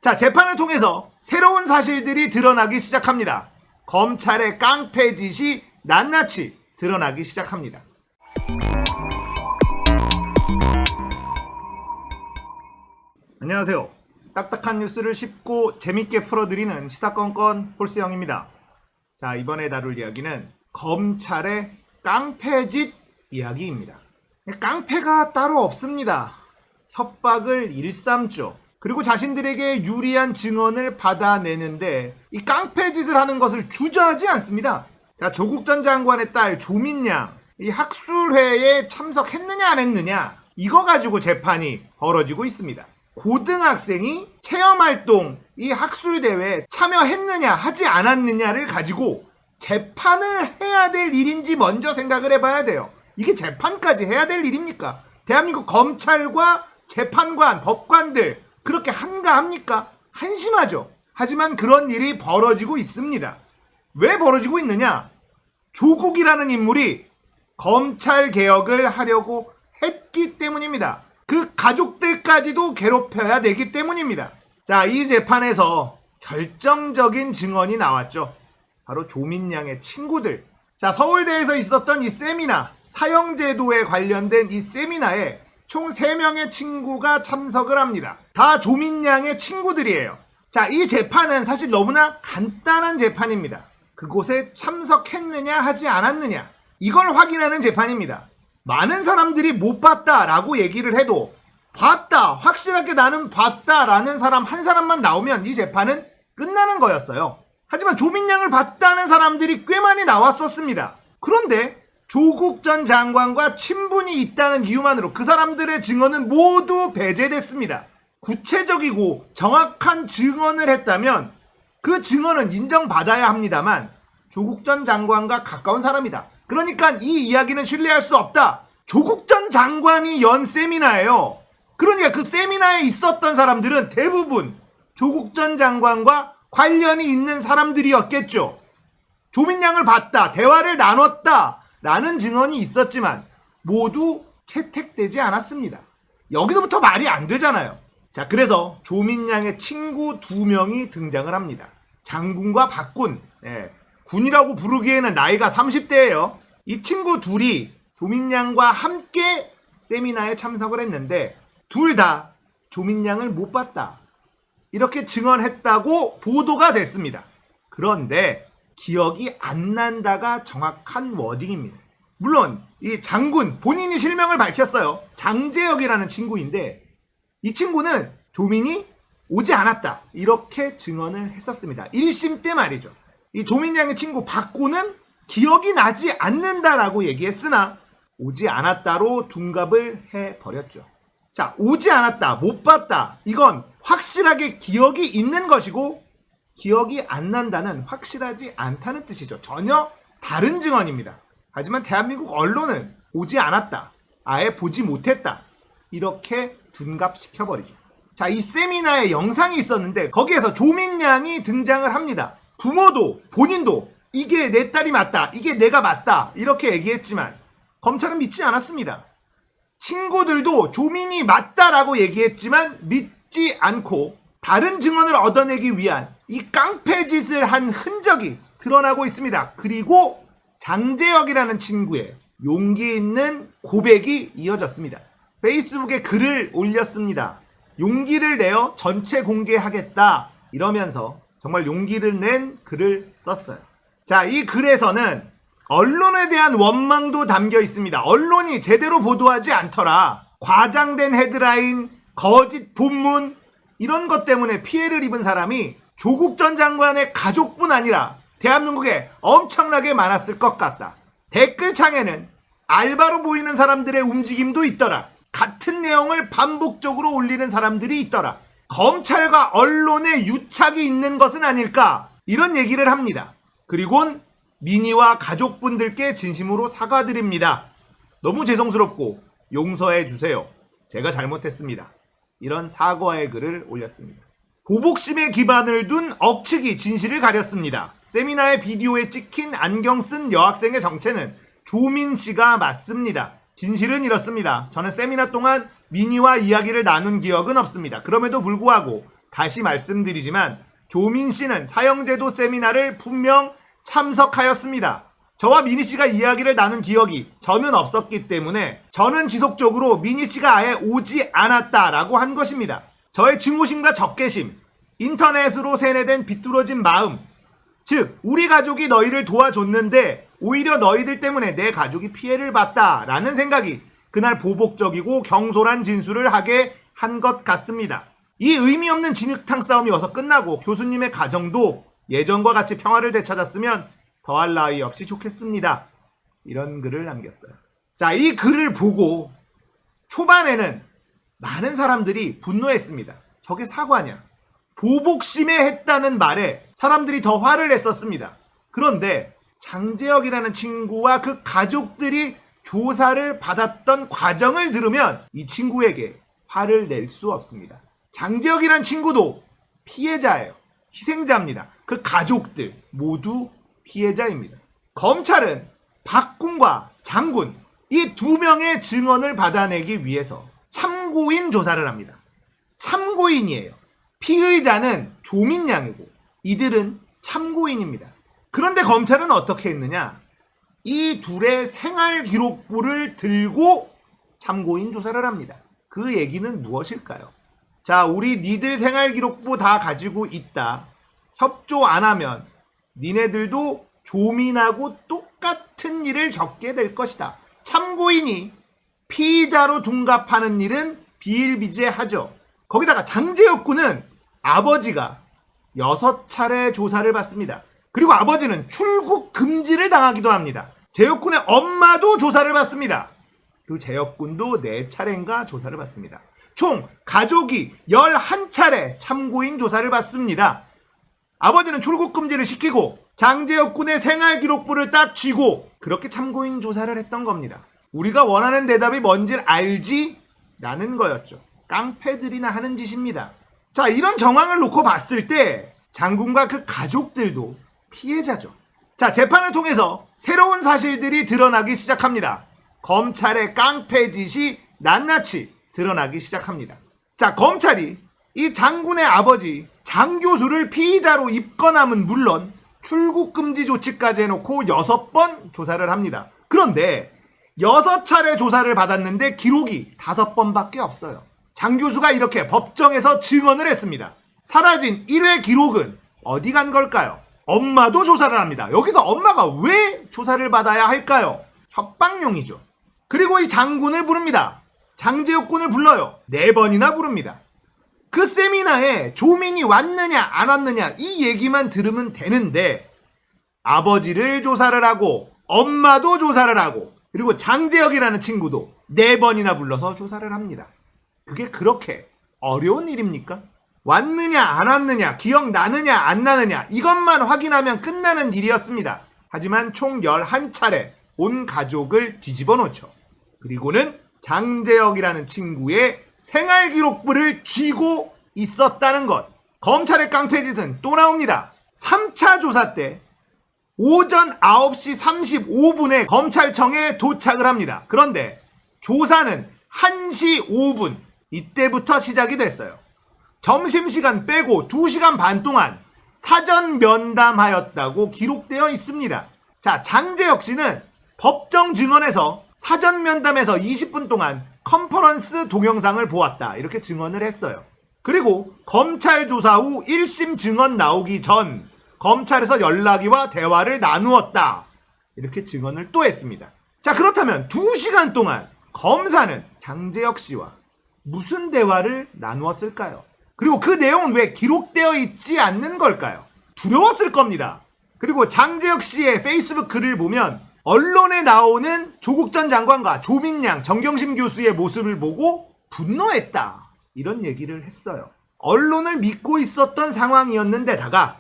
자, 재판을 통해서 새로운 사실들이 드러나기 시작합니다. 검찰의 깡패짓이 낱낱이 드러나기 시작합니다. 안녕하세요. 딱딱한 뉴스를 쉽고 재밌게 풀어드리는 시사건건 홀스형입니다. 자, 이번에 다룰 이야기는 검찰의 깡패짓 이야기입니다. 깡패가 따로 없습니다. 협박을 일삼죠. 그리고 자신들에게 유리한 증언을 받아내는데 이 깡패짓을 하는 것을 주저하지 않습니다. 자, 조국 전 장관의 딸 조민양, 이 학술회에 참석했느냐 안 했느냐, 이거 가지고 재판이 벌어지고 있습니다. 고등학생이 체험활동, 이 학술대회에 참여했느냐 하지 않았느냐를 가지고 재판을 해야 될 일인지 먼저 생각을 해봐야 돼요. 이게 재판까지 해야 될 일입니까? 대한민국 검찰과 재판관, 법관들 그렇게 한가합니까? 한심하죠. 하지만 그런 일이 벌어지고 있습니다. 왜 벌어지고 있느냐? 조국이라는 인물이 검찰 개혁을 하려고 했기 때문입니다. 그 가족들까지도 괴롭혀야 되기 때문입니다. 자, 이 재판에서 결정적인 증언이 나왔죠. 바로 조민양의 친구들. 자, 서울대에서 있었던 이 세미나, 사형제도에 관련된 이 세미나에 총 3명의 친구가 참석을 합니다. 다 조민양의 친구들이에요. 자, 이 재판은 사실 너무나 간단한 재판입니다. 그곳에 참석했느냐 하지 않았느냐, 이걸 확인하는 재판입니다. 많은 사람들이 못 봤다라고 얘기를 해도 봤다, 확실하게 나는 봤다라는 사람 한 사람만 나오면 이 재판은 끝나는 거였어요. 하지만 조민양을 봤다는 사람들이 꽤 많이 나왔었습니다. 그런데 조국 전 장관과 친분이 있다는 이유만으로 그 사람들의 증언은 모두 배제됐습니다. 구체적이고 정확한 증언을 했다면 그 증언은 인정받아야 합니다만 조국 전 장관과 가까운 사람이다. 그러니까 이 이야기는 신뢰할 수 없다. 조국 전 장관이 연 세미나예요. 그러니까 그 세미나에 있었던 사람들은 대부분 조국 전 장관과 관련이 있는 사람들이었겠죠. 조민양을 봤다, 대화를 나눴다 라는 증언이 있었지만 모두 채택되지 않았습니다. 여기서부터 말이 안 되잖아요. 자, 그래서 조민양의 친구 2명이 등장을 합니다. 장군과 박군. 군이라고 부르기에는 나이가 30대예요. 이 친구 둘이 조민양과 함께 세미나에 참석을 했는데 둘 다 조민양을 못 봤다, 이렇게 증언했다고 보도가 됐습니다. 그런데 기억이 안 난다가 정확한 워딩입니다. 물론 이 장군 본인이 실명을 밝혔어요. 장재혁이라는 친구인데 이 친구는 조민이 오지 않았다, 이렇게 증언을 했었습니다. 1심 때 말이죠. 이 조민양의 친구 박군은 기억이 나지 않는다라고 얘기했으나 오지 않았다로 둔갑을 해버렸죠. 자, 오지 않았다, 못 봤다, 이건 확실하게 기억이 있는 것이고 기억이 안 난다는 확실하지 않다는 뜻이죠. 전혀 다른 증언입니다. 하지만 대한민국 언론은 오지 않았다, 아예 보지 못했다, 이렇게 둔갑시켜버리죠. 자, 이 세미나에 영상이 있었는데 거기에서 조민양이 등장을 합니다. 부모도 본인도 이게 내 딸이 맞다, 이게 내가 맞다, 이렇게 얘기했지만 검찰은 믿지 않았습니다. 친구들도 조민이 맞다라고 얘기했지만 믿지 않고 다른 증언을 얻어내기 위한 이 깡패짓을 한 흔적이 드러나고 있습니다. 그리고 장재혁이라는 친구의 용기 있는 고백이 이어졌습니다. 페이스북에 글을 올렸습니다. 용기를 내어 전체 공개하겠다, 이러면서 정말 용기를 낸 글을 썼어요. 자, 이 글에서는 언론에 대한 원망도 담겨 있습니다. 언론이 제대로 보도하지 않더라, 과장된 헤드라인, 거짓 본문, 이런 것 때문에 피해를 입은 사람이 조국 전 장관의 가족뿐 아니라 대한민국에 엄청나게 많았을 것 같다. 댓글창에는 알바로 보이는 사람들의 움직임도 있더라. 같은 내용을 반복적으로 올리는 사람들이 있더라. 검찰과 언론의 유착이 있는 것은 아닐까, 이런 얘기를 합니다. 그리고는 민희와 가족분들께 진심으로 사과드립니다. 너무 죄송스럽고 용서해 주세요. 제가 잘못했습니다. 이런 사과의 글을 올렸습니다. 보복심에 기반을 둔 억측이 진실을 가렸습니다. 세미나의 비디오에 찍힌 안경 쓴 여학생의 정체는 조민 씨가 맞습니다. 진실은 이렇습니다. 저는 세미나 동안 민희와 이야기를 나눈 기억은 없습니다. 그럼에도 불구하고 다시 말씀드리지만 조민 씨는 사형제도 세미나를 분명 참석하였습니다. 저와 미니 씨가 이야기를 나눈 기억이 저는 없었기 때문에 저는 지속적으로 미니 씨가 아예 오지 않았다라고 한 것입니다. 저의 증오심과 적개심, 인터넷으로 세뇌된 비뚤어진 마음, 즉 우리 가족이 너희를 도와줬는데 오히려 너희들 때문에 내 가족이 피해를 봤다라는 생각이 그날 보복적이고 경솔한 진술을 하게 한 것 같습니다. 이 의미 없는 진흙탕 싸움이 어서 끝나고 교수님의 가정도 예전과 같이 평화를 되찾았으면 더할 나위 없이 좋겠습니다. 이런 글을 남겼어요. 자, 이 글을 보고 초반에는 많은 사람들이 분노했습니다. 저게 사과냐? 보복심에 했다는 말에 사람들이 더 화를 냈었습니다. 그런데 장재혁이라는 친구와 그 가족들이 조사를 받았던 과정을 들으면 이 친구에게 화를 낼 수 없습니다. 장재혁이라는 친구도 피해자예요. 희생자입니다. 그 가족들 모두 피해자입니다. 검찰은 박군과 장군 이 두 명의 증언을 받아내기 위해서 참고인 조사를 합니다. 참고인이에요. 피의자는 조민양이고 이들은 참고인입니다. 그런데 검찰은 어떻게 했느냐? 이 둘의 생활 기록부를 들고 참고인 조사를 합니다. 그 얘기는 무엇일까요? 자, 우리 니들 생활 기록부 다 가지고 있다. 협조 안 하면 니네들도 조민하고 똑같은 일을 겪게 될 것이다. 참고인이 피의자로 둔갑하는 일은 비일비재하죠. 거기다가 장재혁 군은 아버지가 6차례 조사를 받습니다. 그리고 아버지는 출국 금지를 당하기도 합니다. 재혁 군의 엄마도 조사를 받습니다. 그리고 재혁 군도 4차례인가 조사를 받습니다. 총 가족이 11차례 참고인 조사를 받습니다. 아버지는 출국 금지를 시키고 장재혁 군의 생활 기록부를 딱 쥐고 그렇게 참고인 조사를 했던 겁니다. 우리가 원하는 대답이 뭔지 알지? 라는 거였죠. 깡패들이나 하는 짓입니다. 자, 이런 정황을 놓고 봤을 때 장군과 그 가족들도 피해자죠. 자, 재판을 통해서 새로운 사실들이 드러나기 시작합니다. 검찰의 깡패짓이 낱낱이 드러나기 시작합니다. 자, 검찰이 이 장군의 아버지 장 교수를 피의자로 입건함은 물론 출국금지 조치까지 해놓고 6번 조사를 합니다. 그런데 6차례 조사를 받았는데 기록이 5번밖에 없어요. 장 교수가 이렇게 법정에서 증언을 했습니다. 사라진 1회 기록은 어디 간 걸까요? 엄마도 조사를 합니다. 여기서 엄마가 왜 조사를 받아야 할까요? 협박용이죠. 그리고 이 장군을 부릅니다. 장재혁 군을 불러요. 4번이나 부릅니다. 그 세미나에 조민이 왔느냐 안 왔느냐 이 얘기만 들으면 되는데 아버지를 조사를 하고 엄마도 조사를 하고 그리고 장재혁이라는 친구도 4번이나 불러서 조사를 합니다. 그게 그렇게 어려운 일입니까? 왔느냐 안 왔느냐 기억나느냐 안 나느냐 이것만 확인하면 끝나는 일이었습니다. 하지만 총 11차례 온 가족을 뒤집어 놓죠. 그리고는 장재혁이라는 친구의 생활기록부를 쥐고 있었다는 것. 검찰의 깡패짓은 또 나옵니다. 3차 조사 때 오전 9시 35분에 검찰청에 도착을 합니다. 그런데 조사는 1시 5분 이때부터 시작이 됐어요. 점심시간 빼고 2시간 반 동안 사전 면담하였다고 기록되어 있습니다. 자, 장재혁 씨는 법정 증언에서 사전 면담에서 20분 동안 컨퍼런스 동영상을 보았다. 이렇게 증언을 했어요. 그리고 검찰 조사 후 1심 증언 나오기 전 검찰에서 연락이와 대화를 나누었다. 이렇게 증언을 또 했습니다. 자, 그렇다면 2시간 동안 검사는 장재혁 씨와 무슨 대화를 나누었을까요? 그리고 그 내용은 왜 기록되어 있지 않는 걸까요? 두려웠을 겁니다. 그리고 장재혁 씨의 페이스북 글을 보면 언론에 나오는 조국 전 장관과 조민양, 정경심 교수의 모습을 보고 분노했다. 이런 얘기를 했어요. 언론을 믿고 있었던 상황이었는데다가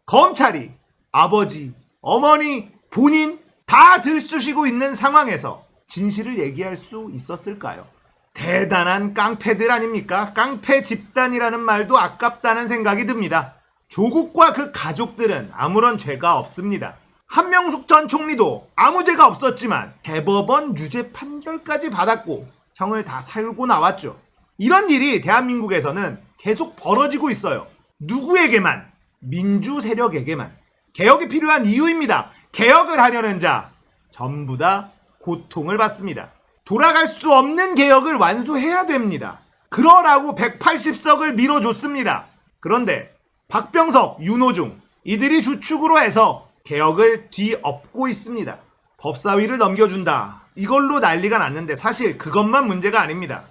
검찰이 아버지, 어머니, 본인 다 들쑤시고 있는 상황에서 진실을 얘기할 수 있었을까요? 대단한 깡패들 아닙니까? 깡패 집단이라는 말도 아깝다는 생각이 듭니다. 조국과 그 가족들은 아무런 죄가 없습니다. 한명숙 전 총리도 아무 죄가 없었지만 대법원 유죄 판결까지 받았고 형을 다 살고 나왔죠. 이런 일이 대한민국에서는 계속 벌어지고 있어요. 누구에게만? 민주 세력에게만. 개혁이 필요한 이유입니다. 개혁을 하려는 자 전부 다 고통을 받습니다. 돌아갈 수 없는 개혁을 완수해야 됩니다. 그러라고 180석을 밀어줬습니다. 그런데 박병석, 윤호중 이들이 주축으로 해서 개혁을 뒤엎고 있습니다. 법사위를 넘겨준다. 이걸로 난리가 났는데 사실 그것만 문제가 아닙니다.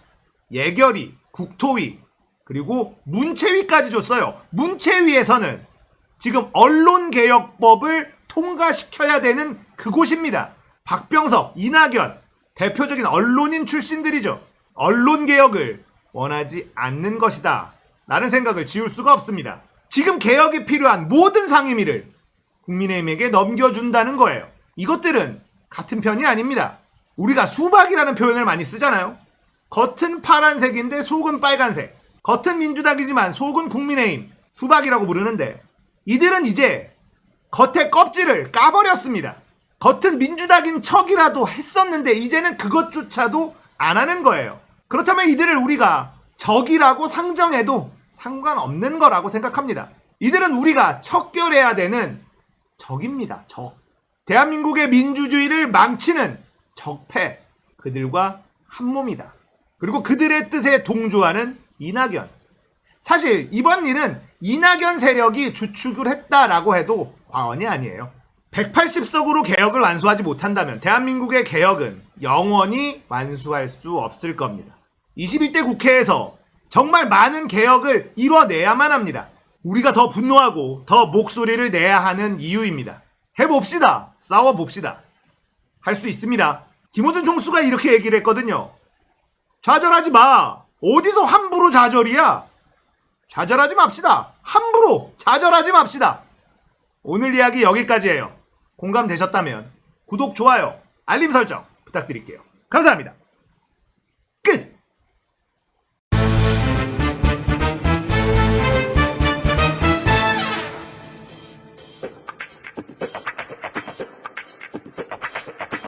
예결위, 국토위, 그리고 문체위까지 줬어요. 문체위에서는 지금 언론개혁법을 통과시켜야 되는 그곳입니다. 박병석, 이낙연 대표적인 언론인 출신들이죠. 언론개혁을 원하지 않는 것이다 라는 생각을 지울 수가 없습니다. 지금 개혁이 필요한 모든 상임위를 국민의힘에게 넘겨준다는 거예요. 이것들은 같은 편이 아닙니다. 우리가 수박이라는 표현을 많이 쓰잖아요. 겉은 파란색인데 속은 빨간색. 겉은 민주당이지만 속은 국민의힘. 수박이라고 부르는데 이들은 이제 겉에 껍질을 까버렸습니다. 겉은 민주당인 척이라도 했었는데 이제는 그것조차도 안 하는 거예요. 그렇다면 이들을 우리가 적이라고 상정해도 상관없는 거라고 생각합니다. 이들은 우리가 척결해야 되는 적입니다. 적. 대한민국의 민주주의를 망치는 적폐. 그들과 한 몸이다. 그리고 그들의 뜻에 동조하는 이낙연. 사실 이번 일은 이낙연 세력이 주축을 했다라고 해도 과언이 아니에요. 180석으로 개혁을 완수하지 못한다면 대한민국의 개혁은 영원히 완수할 수 없을 겁니다. 21대 국회에서 정말 많은 개혁을 이뤄내야만 합니다. 우리가 더 분노하고 더 목소리를 내야 하는 이유입니다. 해봅시다. 싸워봅시다. 할 수 있습니다. 김호준 총수가 이렇게 얘기를 했거든요. 좌절하지 마. 어디서 함부로 좌절이야. 좌절하지 맙시다. 함부로 좌절하지 맙시다. 오늘 이야기 여기까지예요. 공감되셨다면 구독, 좋아요, 알림 설정 부탁드릴게요. 감사합니다.